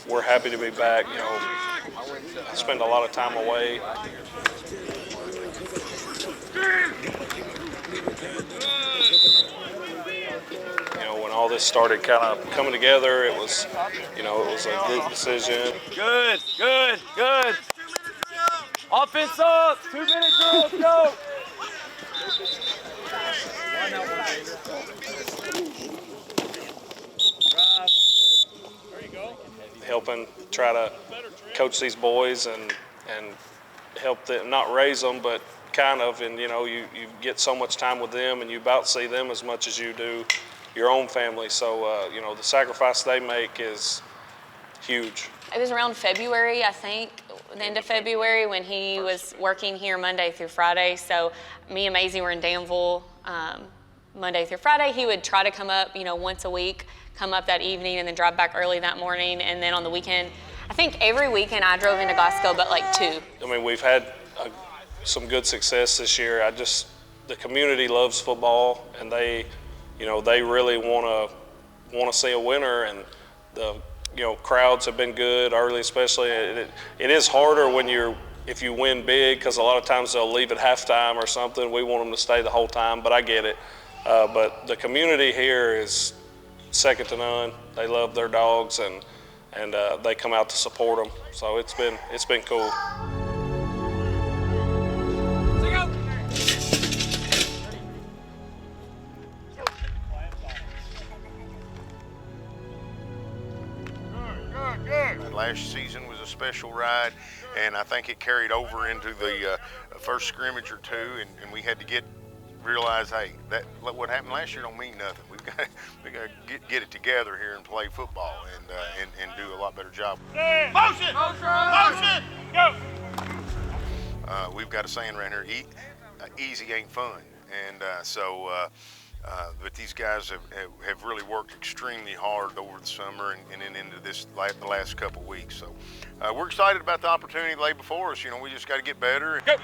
we're happy to be back. You know, spend a lot of time away. You know, when all this started kind of coming together, it was, you know, it was a good decision. Good, good, good. Offense up, 2-minute drills, go. Helping try to coach these boys and help them, not raise them, but kind of, and you know, you get so much time with them and you about see them as much as you do your own family. So, you know, the sacrifice they make is huge. It was around February, I think, the end of February, when he was working here Monday through Friday. So me and Maisie were in Danville Monday through Friday. He would try to come up, you know, once a week, come up that evening and then drive back early that morning. And then on the weekend, I think every weekend I drove into Glasgow, but like 2. I mean, we've had some good success this year. The community loves football, and they, you know, they really want to see a winner, and the, you know, crowds have been good early, especially. It is harder when if you win big, because a lot of times they'll leave at halftime or something. We want them to stay the whole time, but I get it. But the community here is second to none. They love their dogs, and they come out to support them. So it's been cool. Last season was a special ride, and I think it carried over into the first scrimmage or two, and we had to realize, hey, what happened last year don't mean nothing. We got to get it together here and play football and do a lot better job. Motion! Motion! Go! We've got a saying around here: easy ain't fun, and but these guys have really worked extremely hard over the summer and then into the last couple of weeks. So we're excited about the opportunity that lay before us. You know, we just got to get better. Go.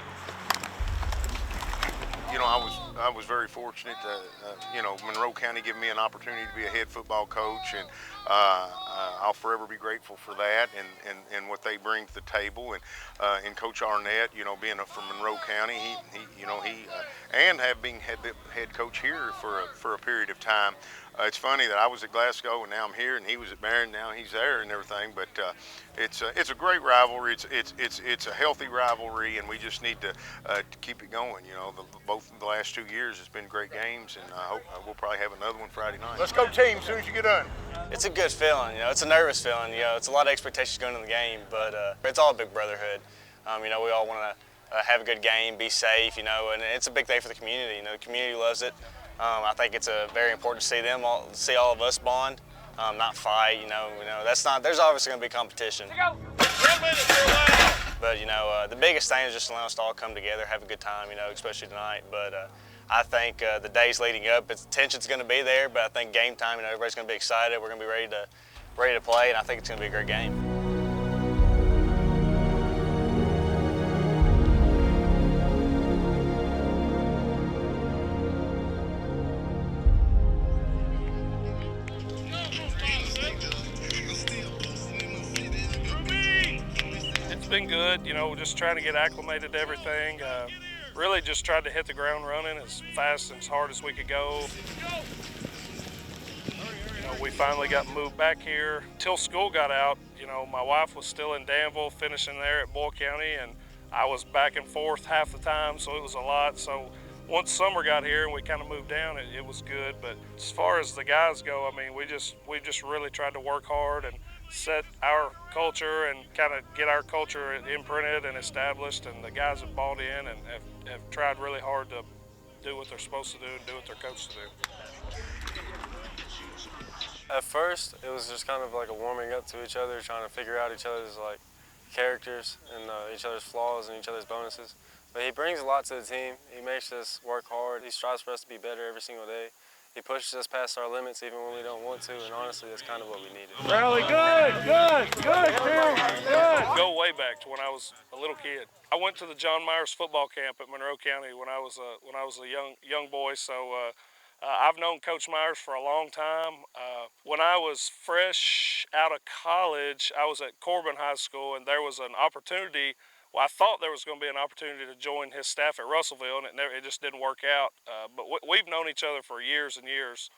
You know, I was very fortunate to, you know, Monroe County gave me an opportunity to be a head football coach, and I'll forever be grateful for that and what they bring to the table. And Coach Arnett, you know, being from Monroe County, he being head coach here for a period of time. It's funny that I was at Glasgow and now I'm here, and he was at Barren, now he's there and everything. But it's a great rivalry. It's a healthy rivalry, and we just need to keep it going. You know, both the last 2 years has been great games, and I hope we'll probably have another one Friday night. Let's go team as soon as you get done. It's a good feeling, you know. It's a nervous feeling, you know. It's a lot of expectations going into the game, but it's all a big brotherhood. You know, we all want to have a good game, be safe, you know, and it's a big day for the community. You know, the community loves it. I think it's very important to see all of us bond, not fight. You know, there's obviously going to be competition. But you know, the biggest thing is just allowing us to all come together, have a good time. You know, especially tonight. But I think the days leading up, the tension's going to be there. But I think game time, you know, everybody's going to be excited. We're going to be ready to play, and I think it's going to be a great game. Been good, you know, just trying to get acclimated to everything. Really just tried to hit the ground running as fast and as hard as we could go. You know, we finally got moved back here. Till school got out, you know, my wife was still in Danville, finishing there at Boyle County, and I was back and forth half the time, so it was a lot. So once summer got here and we kind of moved down, it was good. But as far as the guys go, I mean, we just really tried to work hard and set our culture and kind of get our culture imprinted and established, and the guys have bought in and have tried really hard to do what they're supposed to do and do what they're coached to do. At first, it was just kind of like a warming up to each other, trying to figure out each other's like characters and each other's flaws and each other's bonuses. But he brings a lot to the team. He makes us work hard. He strives for us to be better every single day. He pushes us past our limits even when we don't want to, and honestly, that's kind of what we needed. Rally, good, Tim. Go way back to when I was a little kid. I went to the John Myers football camp at Monroe County when I was a young boy. So I've known Coach Myers for a long time. When I was fresh out of college, I was at Corbin High School, and there was an opportunity. Well, I thought there was going to be an opportunity to join his staff at Russellville, and it just didn't work out. But we've known each other for years and years,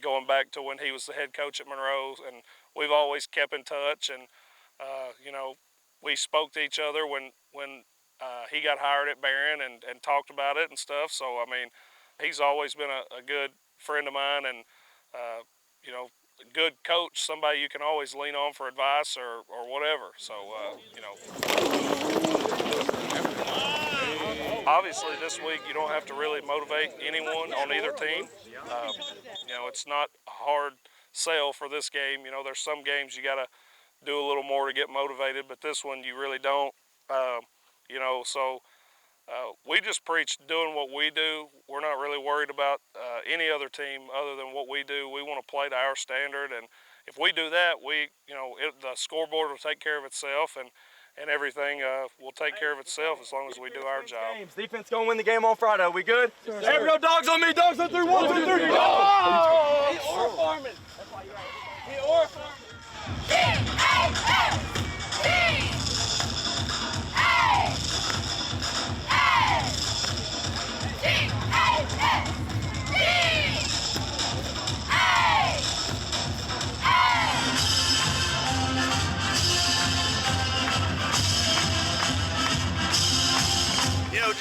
going back to when he was the head coach at Monroe, and we've always kept in touch. And we spoke to each other when he got hired at Barren and talked about it and stuff. So I mean, he's always been a good friend of mine, and a good coach, somebody you can always lean on for advice or whatever. So obviously this week you don't have to really motivate anyone on either team. It's not a hard sell for this game. There's some games you got to do a little more to get motivated, but this one you really don't. We just preach doing what we do. We're not really worried about any other team other than what we do. We want to play to our standard, and if we do that, the scoreboard will take care of itself, and everything will take care of itself as long as we do our job. Defense gonna win the game on Friday. We good? Hey, go dogs on me. Dogs on 3. 1, 2, 3. Oh! He or farming. That's why you're right. He or farming.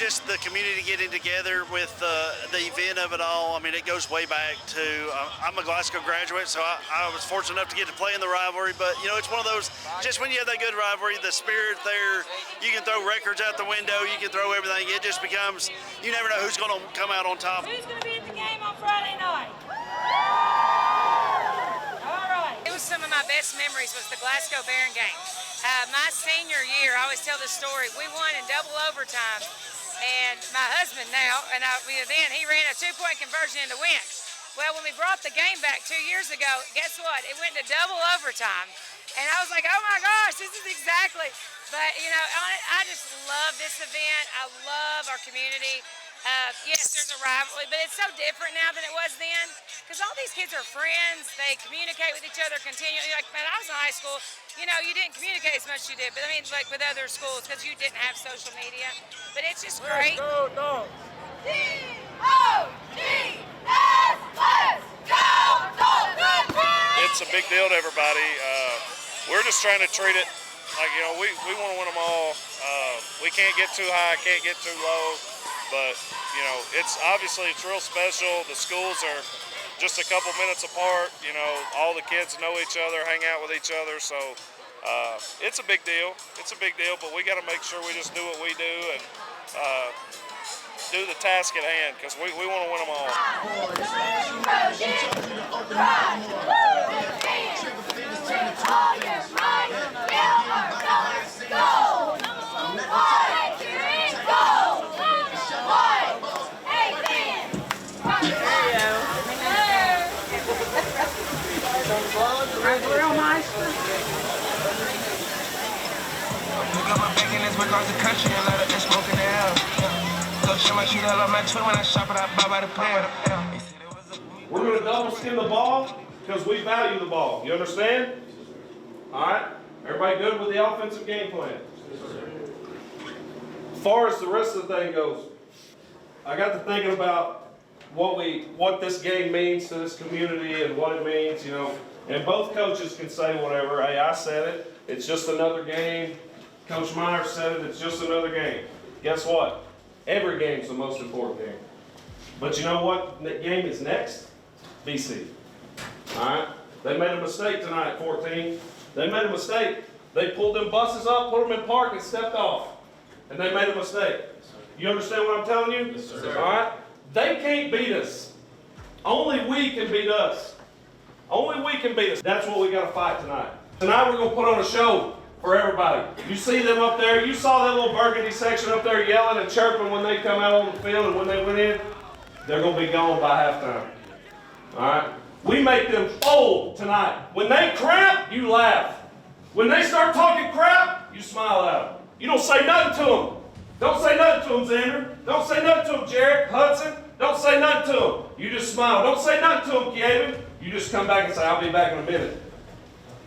Just the community getting together with the event of it all. I mean, it goes way back to, I'm a Glasgow graduate, so I was fortunate enough to get to play in the rivalry, but it's one of those, just when you have that good rivalry, the spirit there, you can throw records out the window, you can throw everything, it just becomes, you never know who's going to come out on top. Who's going to be at the game on Friday night? All right. It was some of my best memories was the Glasgow Barren game. My senior year, I always tell this story, we won in double overtime. And my husband now, and then he ran a 2-point conversion into win. Well, when we brought the game back 2 years ago, guess what? It went to double overtime. And I was like, oh my gosh, this is exactly. But, I just love this event. I love our community. Yes, there's a rivalry, but it's so different now than it was then. Because all these kids are friends. They communicate with each other continually. Like when I was in high school, you didn't communicate as much as you did. But I mean, like with other schools, because you didn't have social media. But it's just great. Go, dog. D-O-G-S, let's go, Dogs! It's a big deal to everybody. We're just trying to treat it like, we want to win them all. We can't get too high, can't get too low. But, it's real special. The schools are just a couple minutes apart. All the kids know each other, hang out with each other. So it's a big deal. It's a big deal, but we got to make sure we just do what we do and do the task at hand because we want to win them all. Across the country and let her just smoking the hell. Go show my shit, I love my twin when I shop it, I buy by the player. We're going to double skim the ball because we value the ball. You understand? All right? Everybody good with the offensive game plan? As far as the rest of the thing goes, I got to thinking about what this game means to this community and what it means, And both coaches can say whatever. Hey, I said it. It's just another game. Coach Myers said it, it's just another game. Guess what? Every game's the most important game. But you know what game is next? BC. All right? They made a mistake tonight, 14. They made a mistake. They pulled them buses up, put them in park, and stepped off. And they made a mistake. You understand what I'm telling you? Yes, sir. All right? They can't beat us. Only we can beat us. Only we can beat us. That's what we got to fight tonight. Tonight we're going to put on a show for everybody. You see them up there. You saw that little burgundy section up there yelling and chirping when they come out on the field and when they went in. They're going to be gone by halftime. All right? We make them fold tonight. When they cramp, you laugh. When they start talking crap, you smile at them. You don't say nothing to them. Don't say nothing to them, Xander. Don't say nothing to them, Jared, Hudson. Don't say nothing to them. You just smile. Don't say nothing to them, Kaylee. You just come back and say, I'll be back in a minute.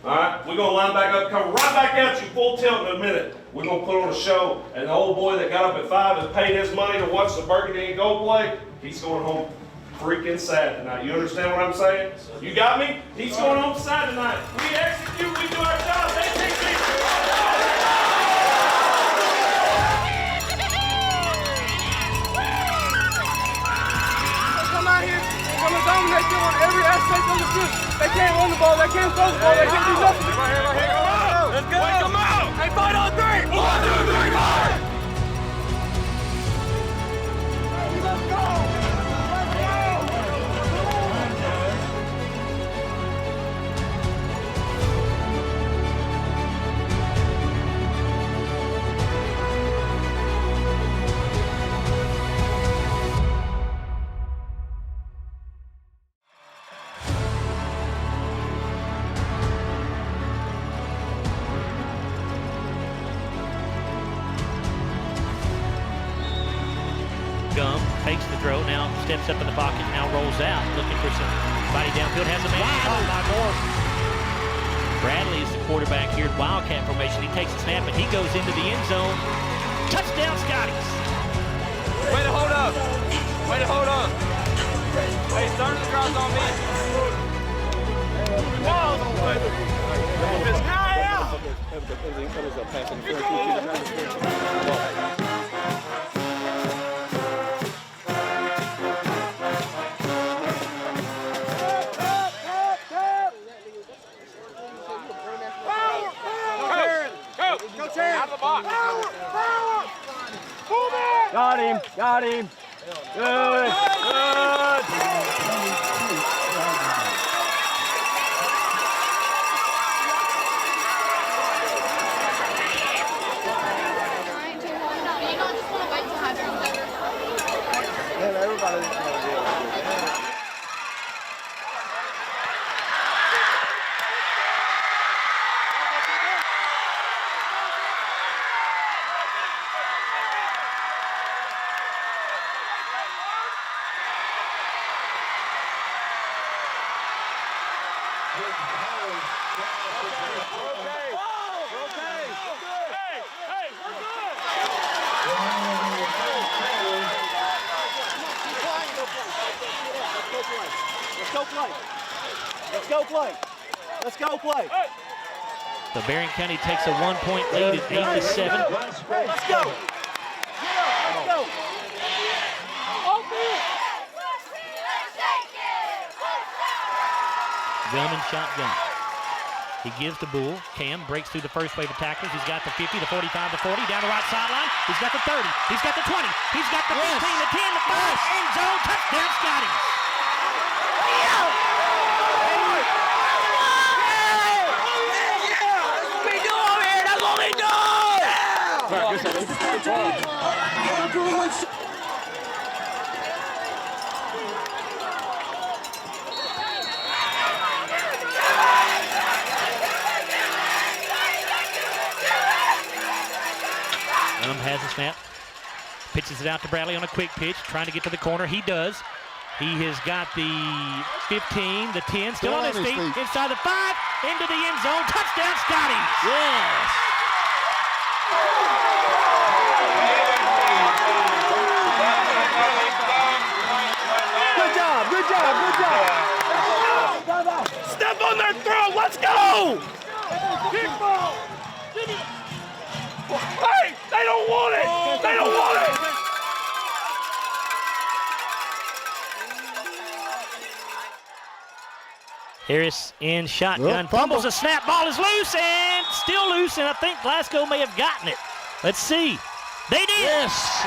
All right? We're going to line back up, come right back at you full tilt in a minute. We're going to put on a show. And the old boy that got up at 5 and paid his money to watch the Burgundy and Gold play, he's going home freaking sad tonight. You understand what I'm saying? You got me? He's going home sad tonight. We execute, we do our job. They take me. Come out here, they're gonna dominate them on every aspect of the field. They can't run the ball, they can't throw the ball, they can't do nothing. Right here, right here. Let's go. Wake them out. Hey, fight on 3. 1, 2, 3, fight. Let's go. Takes the throw, now steps up in the pocket, now rolls out, looking for somebody downfield, has a man. Bradley is the quarterback here at Wildcat formation. He takes a snap and he goes into the end zone. Touchdown, Scotties. Way to hold up. Way to hold up. Hey, turn the crowds on me. Out of the box. Got him. Got him. Good. Good. Let's go play. So Barren County takes a 1-point lead at 8-7. Let's go. Let's go. Gun and shotgun. He gives the bull. Cam breaks through the first wave of tacklers. He's got the 50, the 45, the 40, down the right sideline. He's got the 30. He's got the 20. He's got the 15, the 10, the 5. End zone. Touchdown, Scotties. Has a snap, pitches it out to Bradley on a quick pitch, trying to get to the corner. He does. He has got the 15, the 10, still on his feet, inside the 5, into the end zone. Touchdown, Scotties. Yes. Good job, good job, good job. Step on their throat, let's go! Kickball! Hey, they don't want it! They don't want it! Harris in shotgun, fumbles a snap, ball is loose and still loose, and I think Glasgow may have gotten it. Let's see. They did. Yes.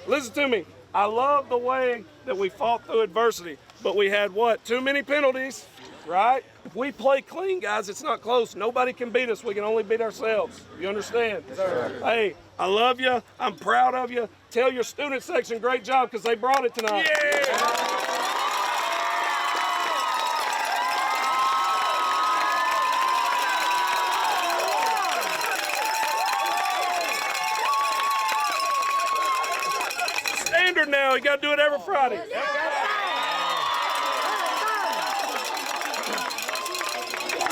Listen to me. I love the way that we fought through adversity, but we had what? Too many penalties, right? If we play clean, guys, it's not close. Nobody can beat us. We can only beat ourselves. You understand? Sir. Hey, I love you. I'm proud of you. Tell your student section, great job, because they brought it tonight. Yeah! Standard now. You got to do it every Friday.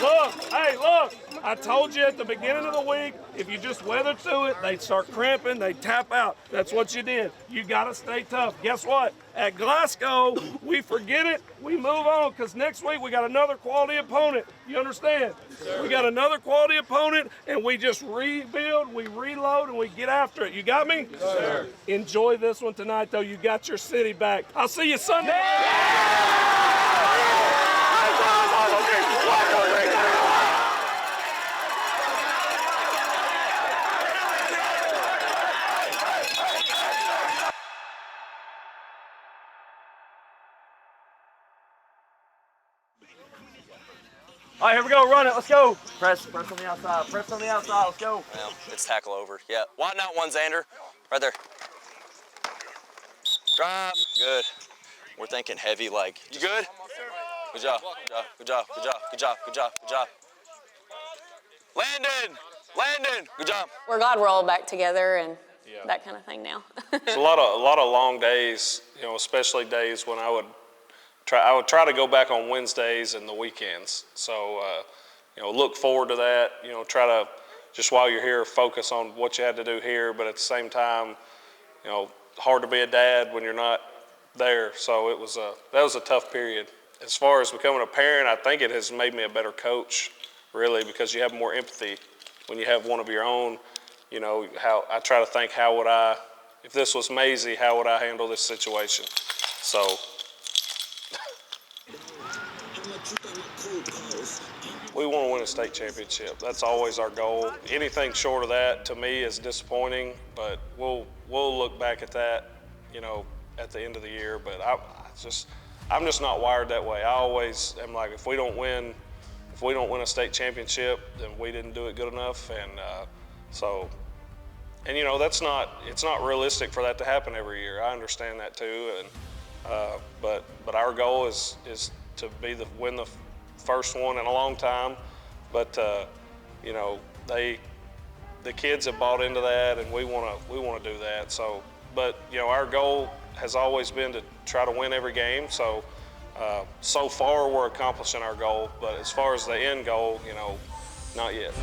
Look, hey, look. I told you at the beginning of the week, if you just weather through it, they'd start cramping, they'd tap out. That's what you did. You got to stay tough. Guess what? At Glasgow, we forget it, we move on, because next week we got another quality opponent. You understand? Yes, we got another quality opponent, and we just rebuild, we reload, and we get after it. You got me? Yes, sir. Enjoy this one tonight, though. You got your city back. I'll see you Sunday. All right, here we go. Run it. Let's go. Press on the outside. Press on the outside. Let's go. Well, it's tackle over. Yeah. Widen out one, Xander. Right there. Drive. Good. We're thinking heavy, like. You good? Good job. Good job. Good job. Good job. Good job. Good job. Landon. Landon. Good job. We're glad we're all back together and that kind of thing now. It's a lot of long days, you know, especially days when I would try to go back on Wednesdays and the weekends. So, you know, look forward to that. You know, try to, just while you're here, focus on what you had to do here. But at the same time, you know, hard to be a dad when you're not there. So that was a tough period. As far as becoming a parent, I think it has made me a better coach, really, because you have more empathy when you have one of your own. You know, how I try to think, how would I, if this was Maisie, how would I handle this situation? So. We want to win a state championship. That's always our goal. Anything short of that, to me, is disappointing, but we'll look back at that, you know, at the end of the year. But I'm just not wired that way. I always am like, if we don't win a state championship, then we didn't do it good enough. And you know, it's not realistic for that to happen every year. I understand that too. And but our goal is to win the first one in a long time. But you know, the kids have bought into that, and we want to do that. So, but you know, our goal has always been to try to win every game. So so far we're accomplishing our goal, but as far as the end goal, you know, not yet.